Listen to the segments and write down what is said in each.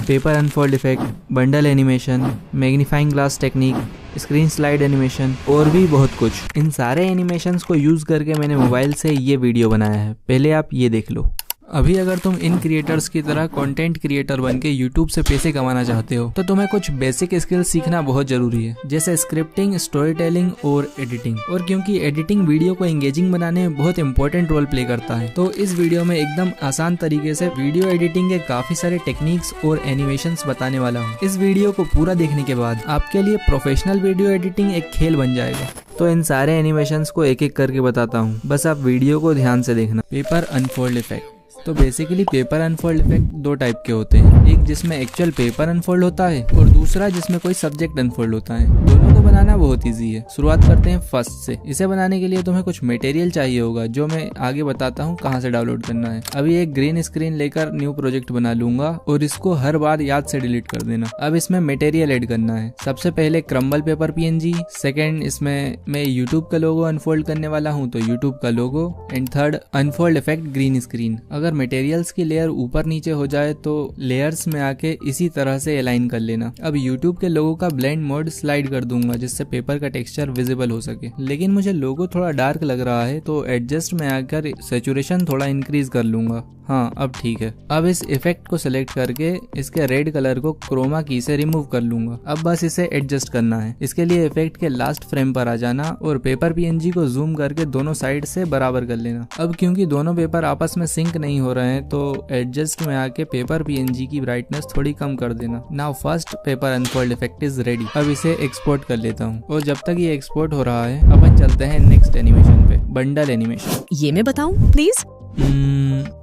Paper unfold effect, bundle animation, magnifying glass technique, screen slide animation और भी बहुत कुछ। इन सारे एनिमेशंस को यूज करके मैंने मोबाइल से ये वीडियो बनाया है, पहले आप ये देख लो। अभी अगर तुम इन क्रिएटर्स की तरह कंटेंट क्रिएटर बन के यूट्यूब से पैसे कमाना चाहते हो तो तुम्हें कुछ बेसिक स्किल्स सीखना बहुत जरूरी है, जैसे स्क्रिप्टिंग, स्टोरी टेलिंग और एडिटिंग। और क्योंकि एडिटिंग वीडियो को एंगेजिंग बनाने में बहुत इंपॉर्टेंट रोल प्ले करता है, तो इस वीडियो में एकदम आसान तरीके से वीडियो एडिटिंग के काफी सारे टेक्निक्स और एनिमेशंस बताने वाला हूँ। इस वीडियो को पूरा देखने के बाद आपके लिए प्रोफेशनल वीडियो एडिटिंग एक खेल बन जाएगा। तो इन सारे एनिमेशंस को एक एक करके बताता हूँ, बस आप वीडियो को ध्यान से देखना। Paper unfold effect. तो बेसिकली पेपर अनफोल्ड इफेक्ट दो टाइप के होते हैं, एक जिसमें एक्चुअल पेपर अनफोल्ड होता है और दूसरा जिसमें कोई सब्जेक्ट अनफोल्ड होता है। दोनों को बनाना बहुत इजी है। शुरुआत करते हैं फर्स्ट से। इसे बनाने के लिए तुम्हें कुछ मटेरियल चाहिए होगा, जो मैं आगे बताता हूँ कहाँ से डाउनलोड करना है। अभी एक ग्रीन स्क्रीन लेकर न्यू प्रोजेक्ट बना लूंगा और इसको हर बार याद से डिलीट कर देना। अब इसमें मटेरियल ऐड करना है। सबसे पहले क्रम्बल पेपर PNG, सेकेंड इसमें मैं यूट्यूब का लोगो अनफोल्ड करने वाला हूँ तो यूट्यूब का logo, and third unfold effect green screen. अगर मटेरियल्स की लेयर ऊपर नीचे हो जाए तो लेयर्स में आके इसी तरह से अलाइन कर लेना। अब यूट्यूब के लोगो का ब्लेंड मोड स्लाइड कर दूंगा जिससे पेपर का टेक्सचर विजिबल हो सके, लेकिन मुझे लोगो थोड़ा डार्क लग रहा है तो एडजस्ट में आकर सैचुरेशन थोड़ा इंक्रीज कर लूंगा। हाँ, अब ठीक है। अब इस इफेक्ट को सिलेक्ट करके इसके रेड कलर को क्रोमा की से रिमूव कर लूंगा। अब बस इसे एडजस्ट करना है। इसके लिए इफेक्ट के लास्ट फ्रेम पर आ जाना और पेपर PNG को जूम करके दोनों साइड से बराबर कर लेना। अब क्योंकि दोनों पेपर आपस में सिंक नहीं हो रहे हैं तो एडजस्ट में आके पेपर PNG की ब्राइटनेस थोड़ी कम कर देना। Now first paper unfold effect is ready. अब इसे एक्सपोर्ट कर लेता हूँ और जब तक ये एक्सपोर्ट हो रहा है अपन चलते हैं नेक्स्ट एनिमेशन पे, बंडल एनिमेशन। ये मैं बताऊं प्लीज?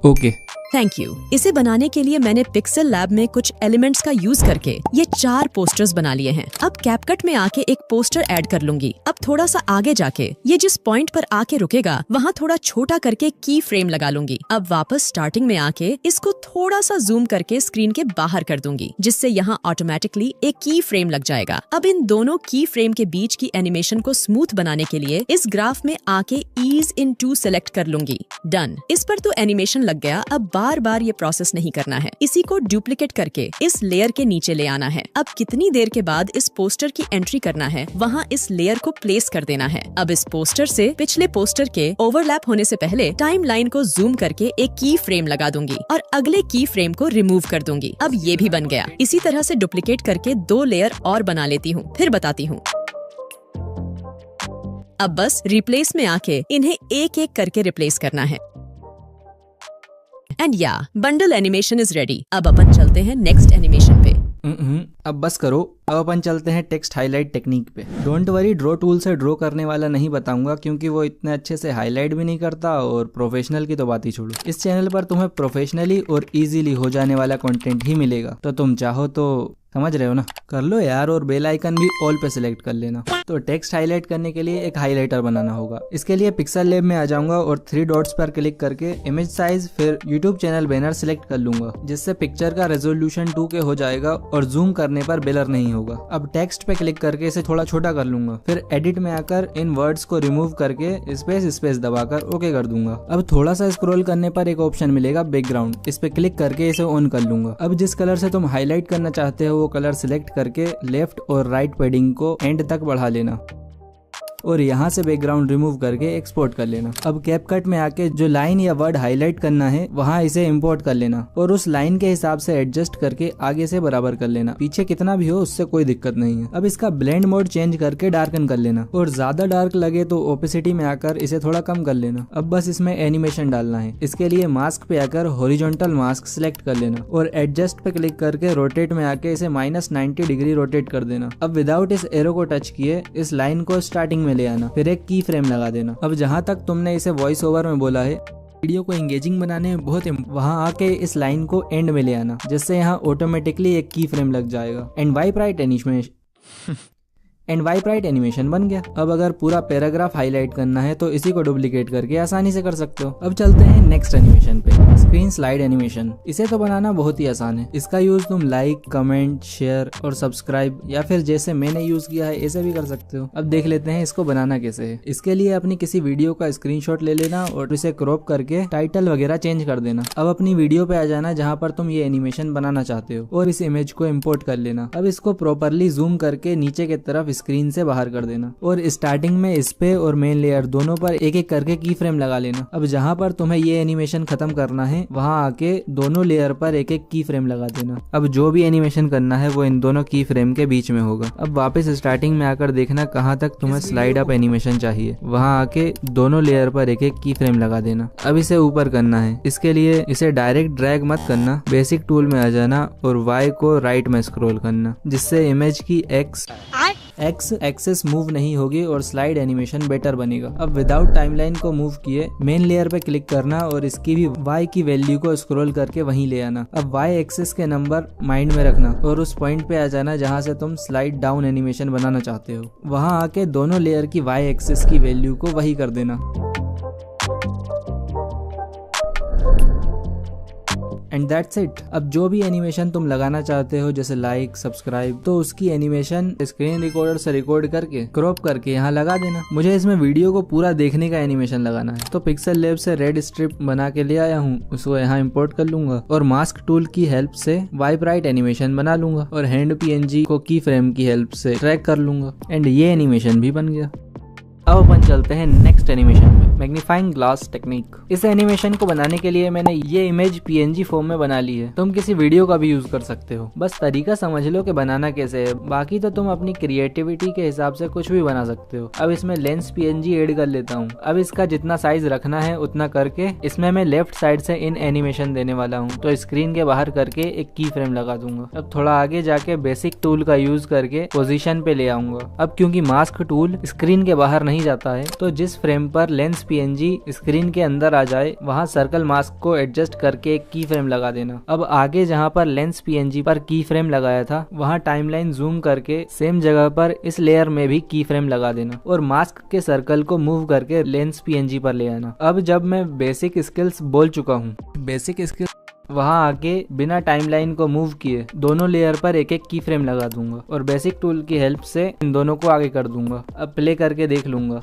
Okay, thank you. इसे बनाने के लिए मैंने पिक्सेल लैब में कुछ एलिमेंट्स का यूज करके ये 4 पोस्टर्स बना लिए हैं। अब कैपकट में आके एक पोस्टर ऐड कर लूंगी। अब थोड़ा सा आगे जाके ये जिस पॉइंट पर आके रुकेगा वहाँ थोड़ा छोटा करके की फ्रेम लगा लूंगी। अब वापस स्टार्टिंग में आके इसको थोड़ा सा जूम करके स्क्रीन के बाहर कर दूंगी, जिससे यहाँ ऑटोमेटिकली एक की फ्रेम लग जाएगा। अब इन दोनों की फ्रेम के बीच की एनिमेशन को स्मूथ बनाने के लिए इस ग्राफ में आके ईज इन 2 सेलेक्ट कर लूंगी। डन। इस पर तो एनिमेशन लग गया। अब बार बार ये प्रोसेस नहीं करना है। इसी को डुप्लीकेट करके इस लेयर के नीचे ले आना है। अब कितनी देर के बाद इस पोस्टर की एंट्री करना है, वहाँ इस लेयर को प्लेस कर देना है। अब इस पोस्टर से पिछले पोस्टर के ओवरलैप होने से पहले टाइम लाइन को जूम करके एक की फ्रेम लगा दूंगी और अगले की फ्रेम को रिमूव कर दूंगी। अब ये भी बन गया। इसी तरह से डुप्लीकेट करके 2 लेयर और बना लेती हूँ, फिर बताती हूँ। अब बस रिप्लेस में आके इन्हें एक एक करके रिप्लेस करना है। एंड या बंडल एनिमेशन इज रेडी। अब अपन चलते हैं नेक्स्ट एनिमेशन पे। अब बस करो, अब अपन चलते हैं टेक्स्ट हाईलाइट टेक्निक पे। डोंट वरी, ड्रॉ टूल से ड्रॉ करने वाला नहीं बताऊंगा क्योंकि वो इतने अच्छे से हाईलाइट भी नहीं करता और प्रोफेशनल की तो बात ही छोड़ो। इस चैनल पर तुम्हें प्रोफेशनली और इजीली हो जाने वाला कंटेंट ही मिलेगा, तो तुम चाहो तो समझ रहे हो ना, कर लो यार। और बेल आइकन भी ऑल पे सिलेक्ट कर लेना। तो टेक्स्ट हाईलाइट करने के लिए एक हाईलाइटर बनाना होगा। इसके लिए पिक्सेल लैब में आ जाऊंगा और 3 डॉट्स पर क्लिक करके इमेज साइज फिर यूट्यूब चैनल बैनर सिलेक्ट कर लूंगा, जिससे पिक्चर का रेजोल्यूशन 2K हो जाएगा और जूम करने पर ब्लर नहीं होगा। अब टेक्स्ट पे क्लिक करके इसे थोड़ा छोटा कर लूंगा, फिर एडिट में आकर इन वर्ड्स को रिमूव करके स्पेस दबाकर ओके कर दूंगा। अब थोड़ा सा स्क्रॉल करने पर एक ऑप्शन मिलेगा बैकग्राउंड, इस पे क्लिक करके इसे ऑन कर लूंगा। अब जिस कलर से तुम हाईलाइट करना चाहते हो वो कलर सिलेक्ट करके लेफ्ट और राइट पैडिंग को एंड तक बढ़ा लेना और यहाँ से बैकग्राउंड रिमूव करके एक्सपोर्ट कर लेना। अब कैपकट में आके जो लाइन या वर्ड हाईलाइट करना है वहाँ इसे इंपोर्ट कर लेना और उस लाइन के हिसाब से एडजस्ट करके आगे से बराबर कर लेना। पीछे कितना भी हो उससे कोई दिक्कत नहीं है। अब इसका ब्लेंड मोड चेंज करके डार्कन कर लेना और ज्यादा डार्क लगे तो ओपेसिटी में आकर इसे थोड़ा कम कर लेना। अब बस इसमें एनिमेशन डालना है। इसके लिए मास्क पे आकर हॉरिजॉन्टल मास्क सिलेक्ट कर लेना और एडजस्ट पे क्लिक करके रोटेट में आके इसे -90 डिग्री रोटेट कर देना। अब विदाउट इस एरो को टच किए इस लाइन को स्टार्टिंग में ले आना, फिर एक की फ्रेम लगा देना। अब जहां तक तुमने इसे वॉइस ओवर में बोला है, वीडियो को एंगेजिंग बनाने में बहुत वहां आके इस लाइन को एंड में ले आना, जिससे यहाँ ऑटोमेटिकली एक की फ्रेम लग जाएगा। एंड वाइप राइट एनिमेशन बन गया। अब अगर पूरा पैराग्राफ हाईलाइट करना है तो इसी को डुप्लीकेट करके आसानी से कर सकते हो। अब चलते हैं नेक्स्ट एनिमेशन पे। Screen slide animation. इसे तो बनाना बहुत ही आसान है। इसका यूज तुम लाइक, कमेंट, शेयर और सब्सक्राइब या फिर जैसे मैंने यूज किया है ऐसे भी कर सकते हो। अब देख लेते हैं इसको बनाना कैसे है। इसके लिए अपनी किसी वीडियो का स्क्रीनशॉट ले लेना और इसे क्रॉप करके टाइटल वगैरह चेंज कर देना। अब अपनी वीडियो पे आ जाना जहाँ पर तुम ये एनिमेशन बनाना चाहते हो और इस इमेज को इम्पोर्ट कर लेना। अब इसको प्रॉपरली जूम करके नीचे की तरफ स्क्रीन से बाहर कर देना और स्टार्टिंग में इस पे और मेन लेयर दोनों पर एक एक करके की फ्रेम लगा लेना। अब जहाँ पर तुम्हें ये एनिमेशन खत्म करना है वहाँ आके दोनों लेयर पर एक एक की फ्रेम लगा देना। अब जो भी एनिमेशन करना है वो इन दोनों की फ्रेम के बीच में होगा। अब वापस स्टार्टिंग में आकर देखना कहाँ तक तुम्हें स्लाइड अप एनिमेशन चाहिए, वहाँ आके दोनों लेयर पर एक एक की फ्रेम लगा देना। अब इसे ऊपर करना है। इसके लिए इसे डायरेक्ट ड्रैग मत करना, बेसिक टूल में आ जाना और Y को राइट में स्क्रॉल करना, जिससे इमेज की X एक्सेस मूव नहीं होगी और स्लाइड एनिमेशन बेटर बनेगा। अब विदाउट टाइमलाइन को मूव किए मेन लेयर पे क्लिक करना और इसकी भी Y की वैल्यू को स्क्रॉल करके वहीं ले आना। अब Y एक्सेस के नंबर माइंड में रखना और उस पॉइंट पे आ जाना जहां से तुम स्लाइड डाउन एनिमेशन बनाना चाहते हो। वहां आके दोनों लेयर की Y एक्सेस की वैल्यू को वही कर देना। And that's it. अब जो भी एनिमेशन तुम लगाना चाहते हो जैसे लाइक, सब्सक्राइब, तो उसकी एनिमेशन स्क्रीन रिकॉर्डर से रिकॉर्ड करके क्रॉप करके यहाँ लगा देना। मुझे इसमें वीडियो को पूरा देखने का एनिमेशन लगाना है तो पिक्सल लैब से रेड स्ट्रिप बना के ले आया हूँ, उसको यहाँ इंपोर्ट कर लूंगा और मास्क टूल की हेल्प से वाइप राइट एनिमेशन बना लूंगा और हैंड PNG को की फ्रेम की हेल्प से ट्रैक कर लूंगा एंड ये एनिमेशन भी बन गया। अब अपन चलते हैं नेक्स्ट एनिमेशन पे, मैग्नीफाइंग ग्लास टेक्निक। इस एनिमेशन को बनाने के लिए मैंने ये इमेज PNG फॉर्म में बना ली है। तुम किसी वीडियो का भी यूज कर सकते हो, बस तरीका समझ लो कि बनाना कैसे है। बाकी तो तुम अपनी क्रिएटिविटी के हिसाब से कुछ भी बना सकते हो। अब इसमें लेंस PNG ऐड कर लेता हूँ। अब इसका जितना साइज रखना है उतना करके इसमें मैं लेफ्ट साइड से इन एनिमेशन देने वाला हूँ, तो स्क्रीन के बाहर करके एक की फ्रेम लगा दूंगा। अब थोड़ा आगे जाके बेसिक टूल का यूज करके पोजीशन पे ले आऊंगा। अब क्योंकि मास्क टूल स्क्रीन के बाहर नहीं जाता है तो जिस फ्रेम पर लेंस PNG स्क्रीन के अंदर आ जाए वहां सर्कल मास्क को एडजस्ट करके एक की फ्रेम लगा देना। अब आगे जहां पर लेंस PNG पर की फ्रेम लगाया था वहां टाइमलाइन जूम करके सेम जगह पर इस लेयर में भी की फ्रेम लगा देना और मास्क के सर्कल को मूव करके लेंस PNG पर ले आना। अब जब मैं बेसिक स्किल्स बोल चुका हूँ, बेसिक स्किल वहां आके बिना टाइमलाइन को मूव किए दोनों लेयर पर एक एक की फ्रेम लगा दूंगा और बेसिक टूल की हेल्प से इन दोनों को आगे कर दूंगा। अब प्ले करके देख लूंगा।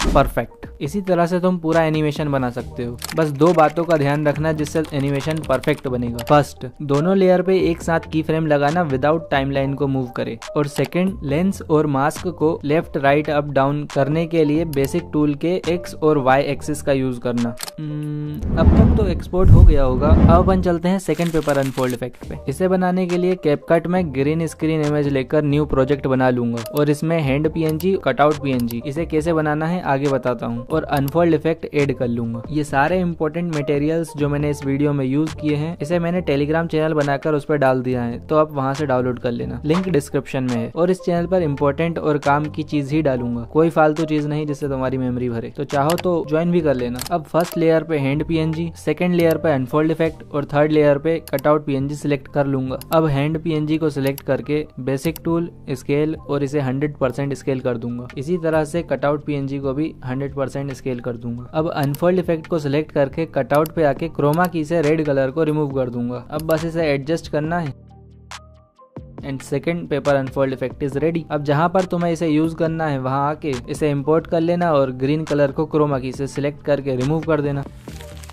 परफेक्ट। इसी तरह से तुम पूरा एनिमेशन बना सकते हो। बस दो बातों का ध्यान रखना जिससे एनिमेशन परफेक्ट बनेगा। फर्स्ट, दोनों लेयर पे एक साथ की फ्रेम लगाना विदाउट टाइमलाइन को मूव करे और सेकंड, लेंस और मास्क को लेफ्ट राइट अप डाउन करने के लिए बेसिक टूल के X और Y एक्सिस का यूज करना। अब तक तो एक्सपोर्ट हो गया होगा। अब अपन चलते हैं सेकंड पेपर अनफोल्ड इफेक्ट पे। इसे बनाने के लिए कैपकट में ग्रीन स्क्रीन इमेज लेकर न्यू प्रोजेक्ट बना लूंगा और इसमें हैंड PNG, कटआउट PNG, इसे कैसे बनाना है आगे बताता हूँ और अनफोल्ड इफेक्ट ऐड कर लूंगा। ये सारे इंपॉर्टेंट मटेरियल्स जो मैंने इस वीडियो में यूज किए हैं इसे मैंने टेलीग्राम चैनल बनाकर उस पर डाल दिया है, तो आप वहां से डाउनलोड कर लेना। लिंक डिस्क्रिप्शन में है और इस चैनल पर इंपॉर्टेंट और काम की चीज ही डालूंगा, कोई फालतू चीज नहीं जिससे तुम्हारी मेमोरी भरे। तो चाहो तो ज्वाइन भी कर लेना। अब फर्स्ट लेयर पे हैंड PNG, सेकंड लेयर पे अनफोल्ड इफेक्ट और थर्ड लेयर पे कटआउट PNG सिलेक्ट कर लूंगा। अब हैंड PNG को सिलेक्ट करके बेसिक टूल, स्केल और इसे 100% स्केल कर दूंगा। इसी तरह से कटआउट PNG को भी 100% स्केल कर दूंगा। अब अनफोल्ड इफेक्ट को सिलेक्ट करके कटआउट पे आके क्रोमा की से रेड कलर को रिमूव कर दूंगा। अब बस इसे एडजस्ट करना है and second paper unfold effect is ready. अब जहां पर तुम्हें इसे यूज करना है वहां आके इसे इंपोर्ट कर लेना और ग्रीन कलर को क्रोमा की से सिलेक्ट करके रिमूव कर देना।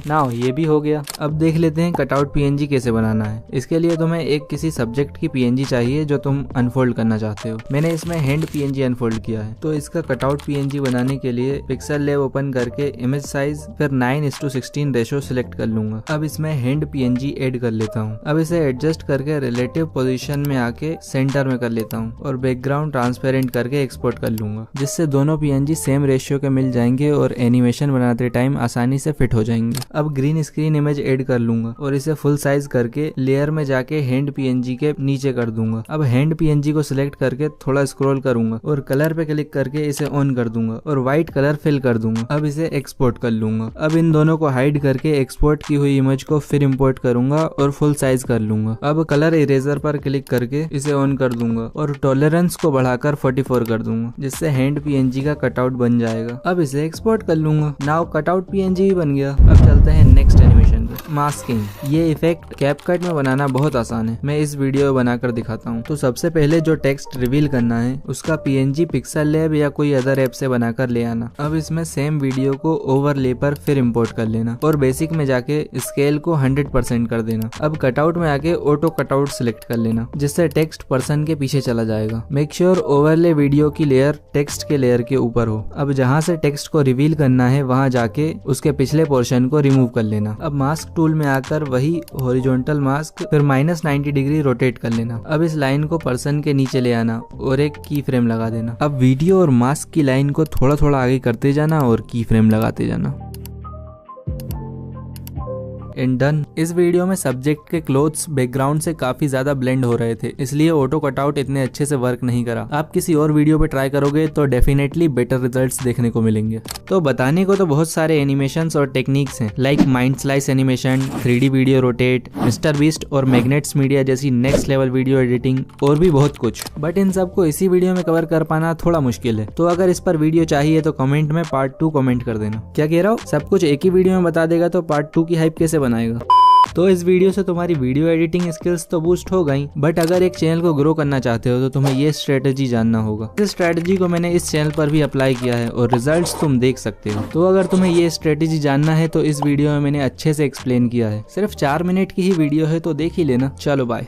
नाउ ये भी हो गया। अब देख लेते हैं कटआउट PNG कैसे बनाना है। इसके लिए तुम्हें एक किसी सब्जेक्ट की PNG चाहिए जो तुम अनफोल्ड करना चाहते हो। मैंने इसमें हैंड PNG अनफोल्ड किया है, तो इसका कटआउट PNG बनाने के लिए पिक्सल लैब ओपन करके इमेज साइज फिर 9:16 रेशो सिलेक्ट कर लूंगा। अब इसमें हैंड PNG ऐड कर लेता हूँ। अब इसे एडजस्ट करके रिलेटिव पोजीशन में आके सेंटर में कर लेता हूँ और बैकग्राउंड ट्रांसपेरेंट करके एक्सपोर्ट कर लूंगा, जिससे दोनों PNG सेम रेशियो के मिल जाएंगे और एनिमेशन बनाते टाइम आसानी से फिट हो जाएंगे। अब ग्रीन स्क्रीन इमेज ऐड कर लूंगा और इसे फुल साइज करके लेयर में जाके हैंड PNG के नीचे कर दूंगा। अब हैंड PNG को सिलेक्ट करके थोड़ा स्क्रॉल करूंगा और कलर पे क्लिक करके इसे ऑन कर दूंगा और व्हाइट कलर फिल कर दूंगा। अब इसे एक्सपोर्ट कर लूंगा। अब इन दोनों को हाइड करके एक्सपोर्ट की हुई इमेज को फिर इंपोर्ट करूंगा और फुल साइज कर लूंगा। अब कलर इरेजर पर क्लिक करके इसे ऑन कर दूंगा और टॉलरेंस को बढ़ाकर 44 कर दूंगा, जिससे हैंड PNG का कटआउट बन जाएगा। अब इसे एक्सपोर्ट कर लूंगा। नाउ कटआउट PNG भी बन गया। अब चलते हैं नेक्स्ट एनिमेशन। जाएंगे। मास्किंग, ये इफेक्ट कैपकट में बनाना बहुत आसान है, मैं इस वीडियो बनाकर दिखाता हूँ। तो सबसे पहले जो टेक्स्ट रिवील करना है उसका PNG पिक्सल लैब या कोई अदर ऐप से बनाकर ले आना। अब इसमें सेम वीडियो को ओवरले पर फिर इंपोर्ट कर लेना और बेसिक में जाके स्केल को 100% कर देना। अब कटआउट में आके ऑटो कटआउट सिलेक्ट कर लेना, जिससे टेक्स्ट पर्सन के पीछे चला जाएगा। मेक श्योर ओवरले वीडियो की लेयर टेक्स्ट के लेयर के ऊपर हो। अब जहाँ से टेक्स्ट को रिवील करना है वहाँ जाके उसके पिछले पोर्शन को रिमूव कर लेना। अब मास्क टूल में आकर वही हॉरिजॉन्टल मास्क फिर -90 डिग्री रोटेट कर लेना। अब इस लाइन को पर्सन के नीचे ले आना और एक की फ्रेम लगा देना। अब वीडियो और मास्क की लाइन को थोड़ा थोड़ा आगे करते जाना और की फ्रेम लगाते जाना। And done. इस वीडियो में सब्जेक्ट के क्लोथ्स बैकग्राउंड से काफी ज्यादा ब्लेंड हो रहे थे, इसलिए ऑटो कटआउट इतने अच्छे से वर्क नहीं करा। आप किसी और वीडियो पे ट्राई करोगे तो डेफिनेटली बेटर रिजल्ट्स देखने को मिलेंगे। तो बताने को तो बहुत सारे एनिमेशंस और टेक्निक्स हैं, like mind slice animation, 3D video rotate, mister beast और मैग्नेट्स मीडिया जैसी नेक्स्ट लेवल वीडियो एडिटिंग और भी बहुत कुछ, बट इन सबको इसी वीडियो में कवर कर पाना थोड़ा मुश्किल है। तो अगर इस पर वीडियो चाहिए तो कमेंट में पार्ट 2 कमेंट कर देना। क्या कह रहा हूँ, सब कुछ एक ही वीडियो में बता देगा तो पार्ट 2 की हाइप कैसे बनाएगा। तो इस वीडियो से तुम्हारी वीडियो एडिटिंग स्किल्स तो बूस्ट हो गई, बट अगर एक चैनल को ग्रो करना चाहते हो तो तुम्हें ये स्ट्रेटेजी जानना होगा। इस स्ट्रेटेजी को मैंने इस चैनल पर भी अप्लाई किया है और रिजल्ट्स तुम देख सकते हो। तो अगर तुम्हें ये स्ट्रेटेजी जानना है तो इस वीडियो में मैंने अच्छे से एक्सप्लेन किया है। सिर्फ 4 मिनट की ही वीडियो है तो देख ही लेना। चलो बाय।